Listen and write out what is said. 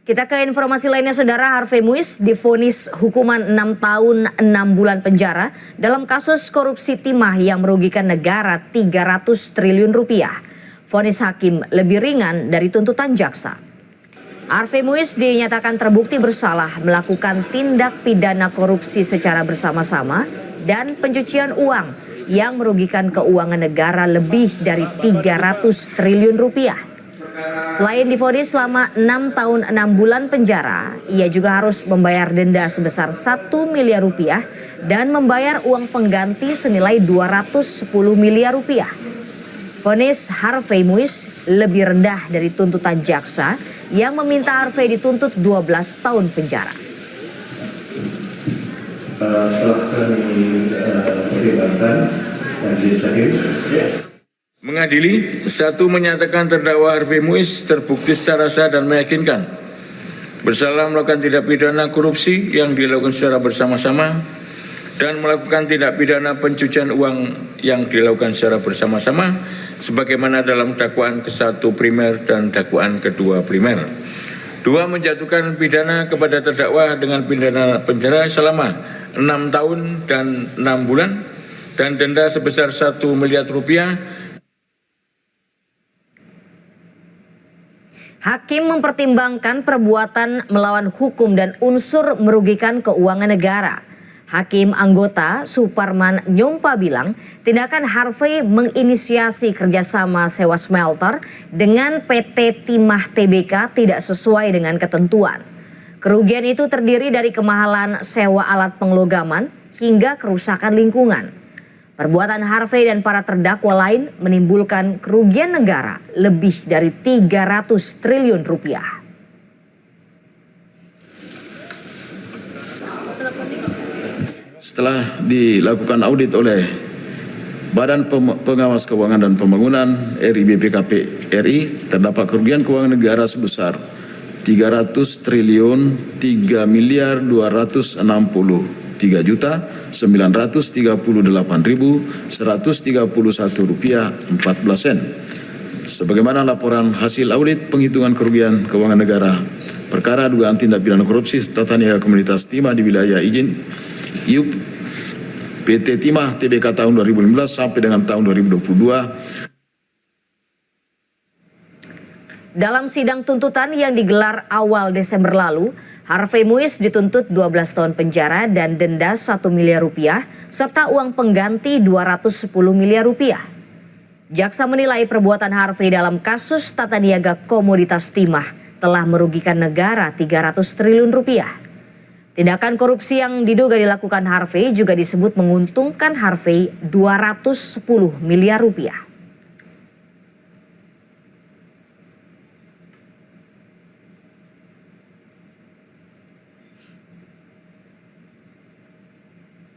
Kita ke informasi lainnya, Saudara. Harvey Muiz divonis hukuman 6 tahun 6 bulan penjara dalam kasus korupsi timah yang merugikan negara 300 triliun rupiah. Vonis hakim lebih ringan dari tuntutan jaksa. Harvey Muiz dinyatakan terbukti bersalah melakukan tindak pidana korupsi secara bersama-sama dan pencucian uang yang merugikan keuangan negara lebih dari 300 triliun rupiah. Selain divonis selama 6 tahun 6 bulan penjara, ia juga harus membayar denda sebesar 1 miliar rupiah dan membayar uang pengganti senilai 210 miliar rupiah. Vonis Harvey Muiz lebih rendah dari tuntutan jaksa yang meminta Harvey dituntut 12 tahun penjara. Setelah kami pertimbangkan majelis hakim, mengadili, 1. Menyatakan terdakwa Harvey Muiz terbukti secara sah dan meyakinkan bersalah melakukan tindak pidana korupsi yang dilakukan secara bersama-sama dan melakukan tindak pidana pencucian uang yang dilakukan secara bersama-sama sebagaimana dalam dakwaan ke-1 primer dan dakwaan kedua primer. 2. Menjatuhkan pidana kepada terdakwa dengan pidana penjara selama 6 tahun dan 6 bulan dan denda sebesar 1 miliar rupiah. Hakim mempertimbangkan perbuatan melawan hukum dan unsur merugikan keuangan negara. Hakim anggota Suparman Nyompa bilang tindakan Harvey menginisiasi kerjasama sewa smelter dengan PT Timah Tbk tidak sesuai dengan ketentuan. Kerugian itu terdiri dari kemahalan sewa alat penglogaman hingga kerusakan lingkungan. Perbuatan Harvey dan para terdakwa lain menimbulkan kerugian negara lebih dari 300 triliun rupiah. Setelah dilakukan audit oleh Badan Pengawas Keuangan dan Pembangunan RI BPKP RI, terdapat kerugian keuangan negara sebesar 300 triliun 3 miliar 263 juta 938.131 rupiah 14 sen. Sebagaimana laporan hasil audit penghitungan kerugian keuangan negara perkara dugaan tindak pidana korupsi tata niaga komunitas timah di wilayah izin IUP PT Timah Tbk tahun 2015 sampai dengan tahun 2022. Dalam sidang tuntutan yang digelar awal Desember lalu, Harvey Muiz dituntut 12 tahun penjara dan denda 1 miliar rupiah serta uang pengganti 210 miliar rupiah. Jaksa menilai perbuatan Harvey dalam kasus tata niaga komoditas timah telah merugikan negara 300 triliun rupiah. Tindakan korupsi yang diduga dilakukan Harvey juga disebut menguntungkan Harvey 210 miliar rupiah.